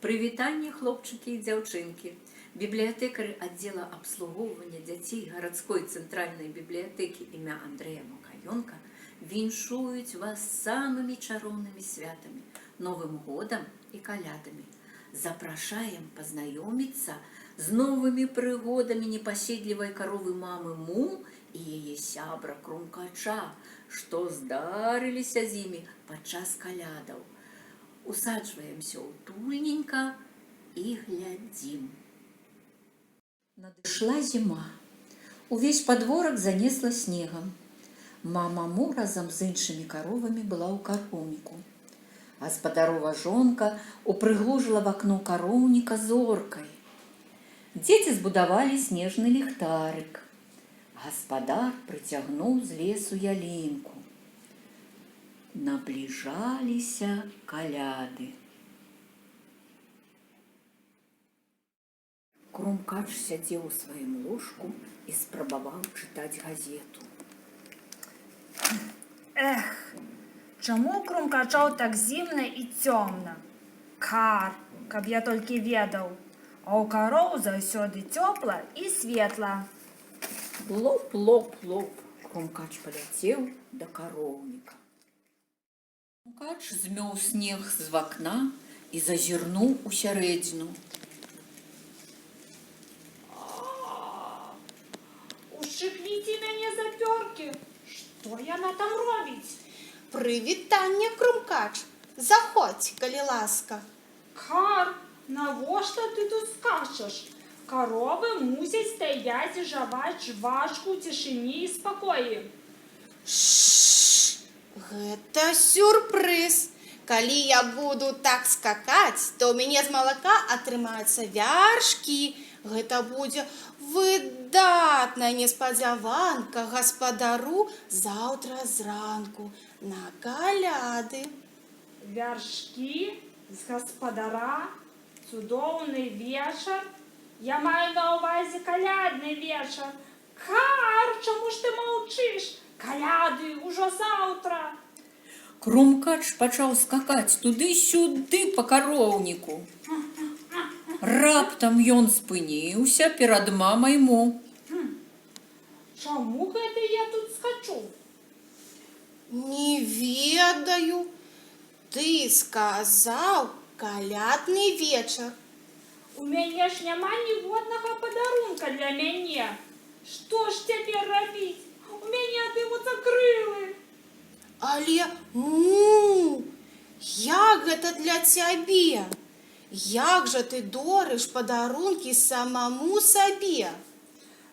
Прывітанне, хлопчыкі і дзяўчынкі. Бібліятэкары аддзела абслугоўвання дзяцей гарадской цэнтральнай бібліятэкі імя Андрэя Макаёнка віншуюць вас самымі чароўнымі святамі, Новым годам і калядамі. Запрашаем пазнаёміцца з новымі прыгодамі непаседлівай каровы мамы Му і яе сябра Крумкача, што здарыліся з імі падчас калядаў. Усаджваемся ўтульненька і глядзім. Надышла зіма. Увесь падворак занесла снегам. Мама Му разам з іншымі каровамі была ў кароўніку. Гаспадарова жонка упрыгожыла в акно кароўніка зоркай. Дзеці збудавалі снежны ліхтарык. Гаспадар прыцягнуў з лесу ялінку. Набліжаліся каляды. Крумкач сядзеў у сваім ложку і спрабаваў чытаць газету. Эх, чаму у Крумкачоў так зімна і цёмна? Кар, каб я толькі ведаў. А ў кароў заўсёды цёпла і светла. Лоп-лоп-лоп, Крумкач паляцеў да кароўніка. Крумкач змёў снег з вакна і зазірнуў у сярэдзіну. Ушчыпліце мяне за пёркі. Што яна там робіць? Прывітанне, Крумкач. Заходзь, калі ласка. Кар, навошта ты тут скачаш? Каровы мусяць стаяць і жаваць жвачку ў цішыні і спакоі. Шш, гэта сюрпрыз. Калі я буду так скакаць, то ў мяне з малака атрымаюцца вяршкі. Гэта будзе выдатная неспадзяванка гаспадару заўтра зранку на каляды. Вяршкі з гаспадара, цудоўны вечар. Я маю на ўвазе калядны вечар. Кар, чаму ж ты маўчыш? Каляды ўжо заўтра. Крумкач пачаў скакаць туды-сюды па кароўніку. Раптам ён спыніўся перад мамай Му. Чаму гэта я тут скачу? Не ведаю. Ты сказаў калядны вечар. У мяне ж няма ніводнага падарунка для мяне. Што ж цяпер рабіць? У мяне адымуцца крылы. Але, Му, як гэта для цябе? Як жа ты дорыш падарункі самаму сабе?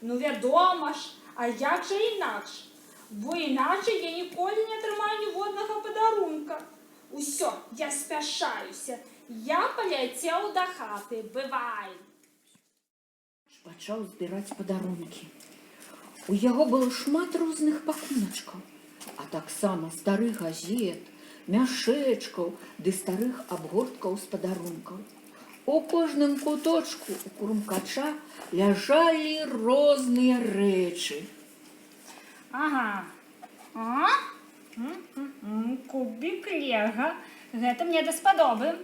Ну, вядома ж, а як жа інакш? Бо іначай я ніколі не атрымаю ніводнага падарунка. Усё, я спяшаюся. Я паляцеў да хаты. Бывай. Пачаў збіраць падарункі. У яго было шмат розных пакуначкаў, а таксама старых газет, мяшэчкаў ды старых абгорткаў з падарункаў. У кожным куточку у Крумкача ляжалі розныя рэчы. Ага. Кубік лега. Гэта мне даспадобы.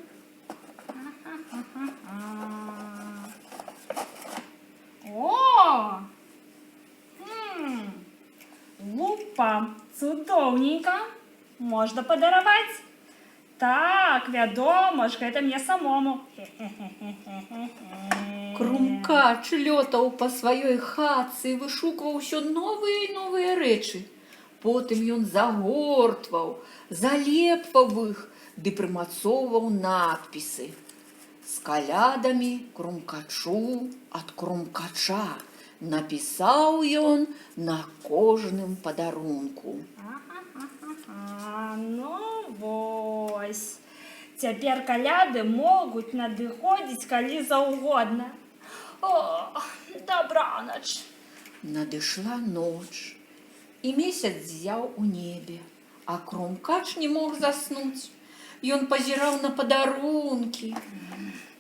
О! Лупа. Цудоўненька. Можна падараваць. Так, вядома ж, гэта мне самому. Крумкач лётаў па сваёй хатцы і вышукваў усё новыя і новыя рэчы. Потым ён загортваў, залепваў іх ды прымацоўваў надпісы. З калядамі Крумкачу ад Крумкача напісаў ён на кожным падарунку. Ну вось. Цяпер каляды могуць надыходзіць калі заўгодна. О, дабранач. Надышла ноч, і месяц ззяў у небе, а Крумкач не мог заснуць. Ён пазіраў на падарункі,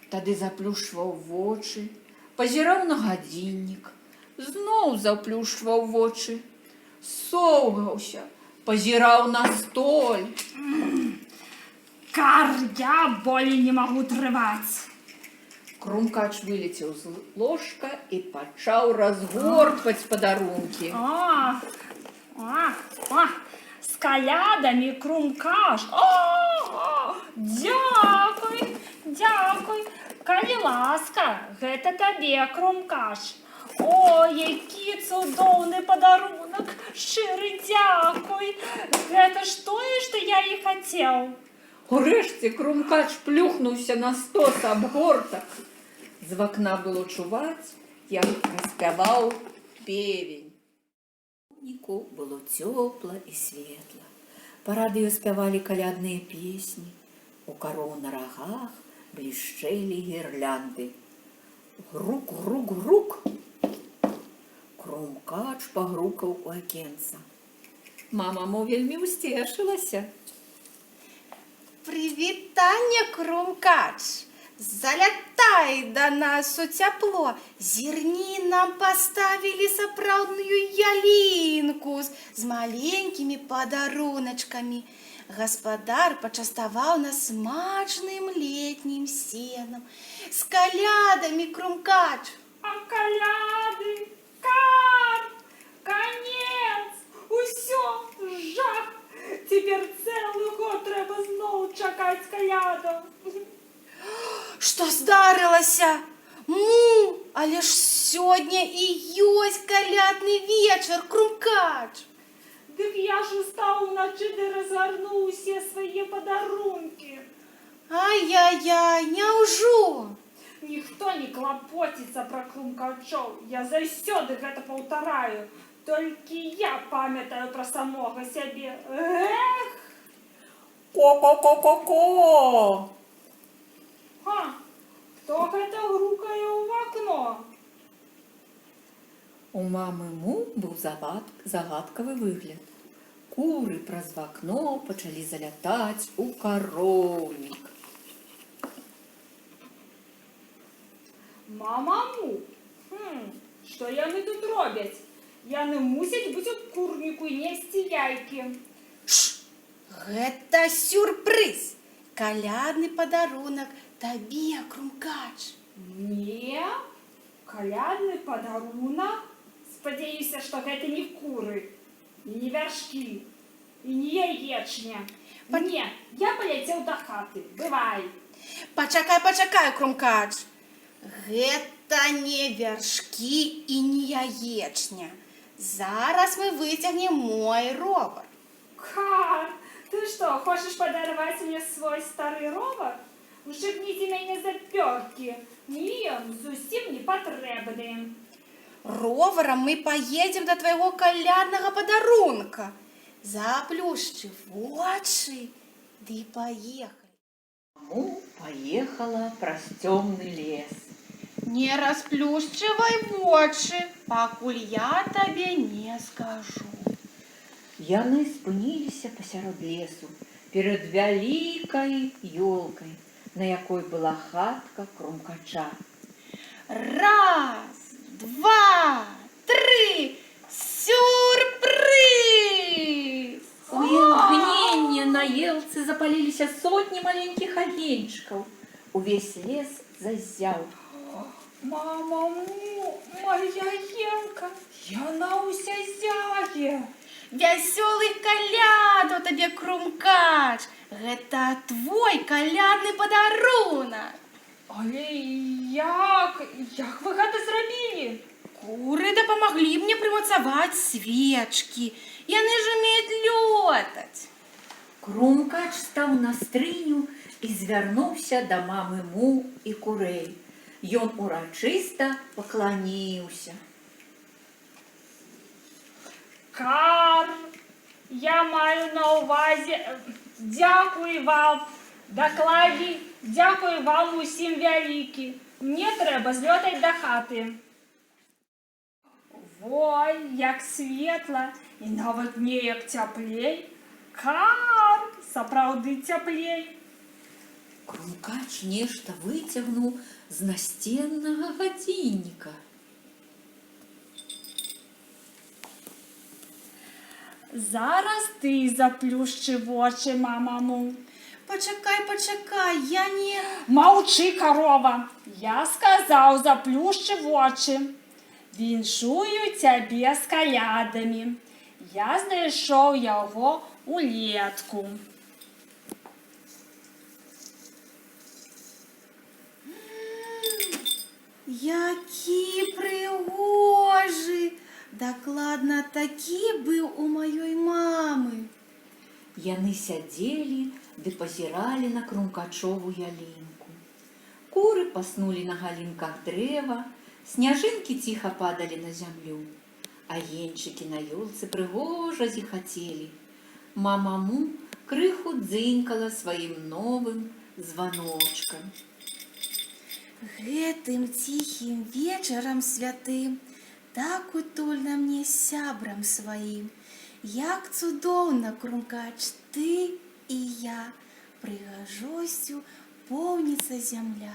тады заплюшчваў вочы, пазіраў на гадзіннік, зноў заплюшчваў вочы, соўгаўся, пазіраў на столь. Кар, я болей не магу трываць. Крумкач вылетел з ложка і пачаў разгортваць падарункі. З калядамі Крумкаш. Дзякуй, дзякуй. Калі ласка, гэта табе, Крумкаш. О, які цудоўны падарунак. Шчыры дзякуй. Гэта ж тое, што я і хацеў. Урэшце Крумкач плюхнуўся на стос абгортак. З вакна было чуваць, як распяваў певень. Ніку было цёпла і светла. Па радыё спявалі калядныя песні. У кароў на рагах блішчэлі гірлянды. Грук, грук, грук. Крумкач пагрукаў у акенца. Мама мо вельмі ўсцешылася. Прывітанне, Крумкач! Залятай да нас у цяпло. Зірні, нам паставілі сапраўдную ялінку з маленькімі падаруначкамі. Гаспадар пачаставаў нас смачным летнім сенам. З калядамі, Крумкач! А каляды, карт, конец, усё, жах. Цяпер цэлы год трэба зноў чакаць калядаў. Што здарылася? Але ж сёння і ёсць калядны вечар, Крумкач! Дык я ж устаў уначы ды разгарнуў усе свае падарункі. Ай-яй-яй, няўжо? Ніхто не клапоціцца пра Крумкачоў. Я заўсёды гэта паўтараю. Толькі я памятаю пра самога сябе. Эх! Ко-ко-ко-ко-ко! Хто гэта грукае ў вакно? У мамы Му быў загадкавы выгляд. Куры праз вакно пачалі залятаць у кароўнік. Мама Му, што яны тут робяць? Яны мусяць быць у курніку і несці яйкі. Гэта сюрпрыз! Калядны падарунак табе, Крумкач! Не, калядны падарунак? Спадзяюся, што гэта не куры, і не вяршкі, і не яечня. Не, я паляцеў да хаты. Бывай. Пачакай, Крумкач! Гэта не вяршкі і не яечня. Зараз мы выцягнем мой ровар. Кар, ты што, хочаш падарваць мне свой стары ровар? Ушыбніце мяне за пёркі. Мне ён зусім не патрэбны. Роварам мы паедзем да твайго каляднага падарунка. Заплюшчы вочы, ды паехалі. Му паехала праз цёмны лес. Не расплюшчывай вочы, пакуль я табе не скажу. Яны спыніліся пасярод лесу перад вялікай ёлкай, на якой была хатка Крумкача. Раз, два, тры! Сюрпрыз! У імгненне на елцы запаліліся сотні маленькіх агеньчыкаў. Увесь лес заззяў. Мама Му, моя елка, яна ўся зяе. Вясёлых калядаў табе, Крумкач! Гэта твой калядны падарунак! Але як вы гэта зрабілі? Куры дапамаглі мне прымацаваць свечкі. Яны ж умеюць лётаць. Крумкач стаў на стрыню і звярнуўся да мамы Му і курэй. Ён урачыста пакланіўся. Кар, я маю на ўвазе, дзякуй вам, дакладней, дзякуй вам усім вялікі. Мне трэба злётаць да хаты. Ой, як светла, і нават неяк цяплей. Кар, сапраўды цяплей. Крумкач нешта выцягнуў з насценнага гадзінніка. Зараз ты заплюшчы вочы, мама Му. Почекай, я не... Мовчи, корова. Я сказав, заплющи очі. Віншую тебе з колядами. Я знайшов його улітку. Які пригожі! Дакладна такі быў у маёй мамы. Яны сядзелі ды пазіралі на крумкачову ялінку. Куры паснулі на галінках дрэва, сняжынкі ціха падалі на зямлю, а енчыкі на ёлцы прыгожа зіхацелі. Мама Му крыху дзынькала сваім новым званочкам. Гэтым ціхім вечарам святым так утульна мне з сябрам сваім. Як цудоўна, крумкач, ты і я, прыгажосцю поўніцца зямля.